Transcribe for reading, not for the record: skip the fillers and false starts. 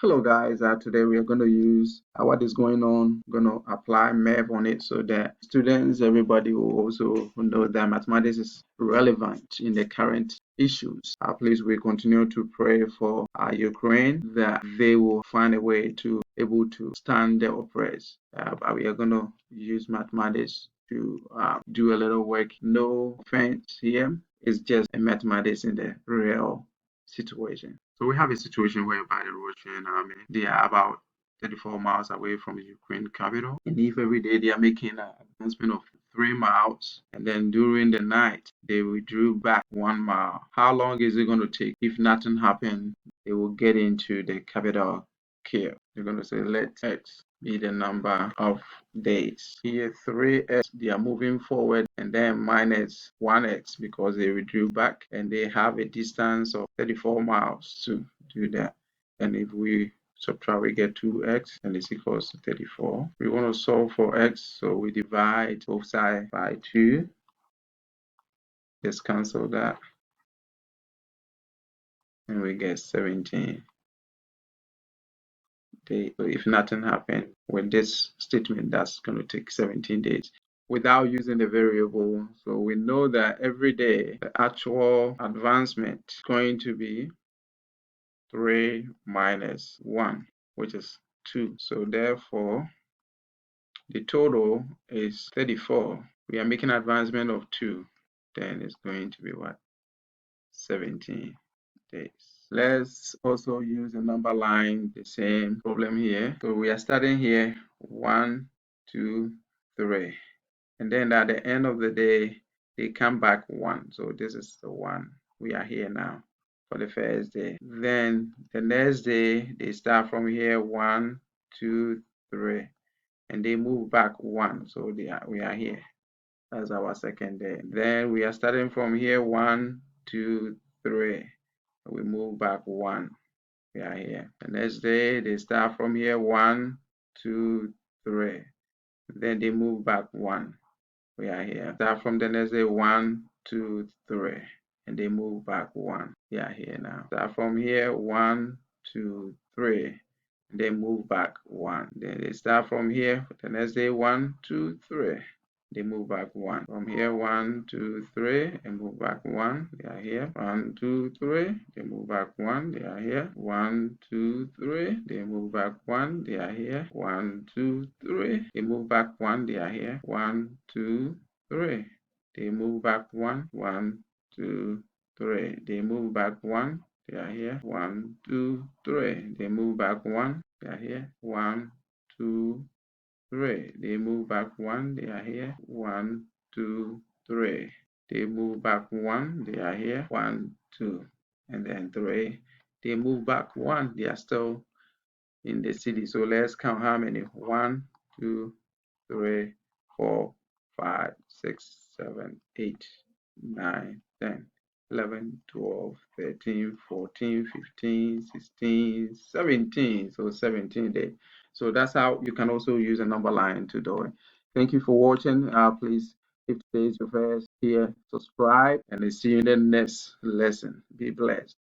Hello guys, today we are going to use what is going on, going to apply math on it so that students, everybody will also know that mathematics is relevant in the current issues. Please, we continue to pray for Ukraine that they will find a way to able to stand the oppressed. But we are going to use mathematics to do a little work. No offense here. It's just a mathematics in the real situation. So we have a situation whereby the Russian army, they are about 34 miles away from the Ukraine capital. And if every day they are making an advancement of 3 miles, and then during the night they withdrew back 1 mile, how long is it going to take? If nothing happened, they will get into the capital Kiev. They're going to say, let X be the number of days. Here, 3x, they are moving forward, and then minus 1x because they withdrew back, and they have a distance of 34 miles to do that. And if we subtract, we get 2x, and it's equals to 34. We want to solve for x, so we divide both sides by 2. Just cancel that, and we get 17. So if nothing happened with this statement, that's going to take 17 days without using the variable. So we know that every day the actual advancement is going to be 3 minus 1, which is 2. So therefore, the total is 34. We are making advancement of 2. Then it's going to be what? 17 days. Let's also use a number line, the same problem here. So we are starting here, 1, 2, 3. And then at the end of the day, they come back 1. So this is the 1. We are here now for the first day. Then the next day, they start from here, 1, 2, 3. And they move back 1. So we are here. That's our second day. Then we are starting from here, 1, 2, 3. We move back 1. We are here. The next day they start from here, 1, 2, 3. Then they move back 1. We are here. Start from the next day, 1, 2, 3. And they move back 1. We are here now. Start from here, 1, 2, 3. And they move back 1. Then they start from here. The next day, 1, 2, 3. They move back 1. From here, 1, 2, 3, and move back 1. They are here. 1, 2, 3. They move back 1. They are here. 1, 2, 3. They move back 1. They are here. 1, 2, 3. They move back 1. They are here. 1, 2, 3. They move back 1. 1, 2, 3. They move back 1. They are here. 1, 2, 3. They move back 1. They are here. 1, 2, 3. They move back 1. They are here. 1, 2, 3. They move back 1. They are here. 1, 2. And then 3. They move back 1. They are still in the city. So let's count how many. 1, 2, 3, 4, 5, 6, 7, 8, 9, 10, 11, 12, 13, 14, 15, 16, 17. So 17 days. So that's how you can also use a number line to do it. Thank you for watching. Please, if today is your first here, subscribe and see you in the next lesson. Be blessed.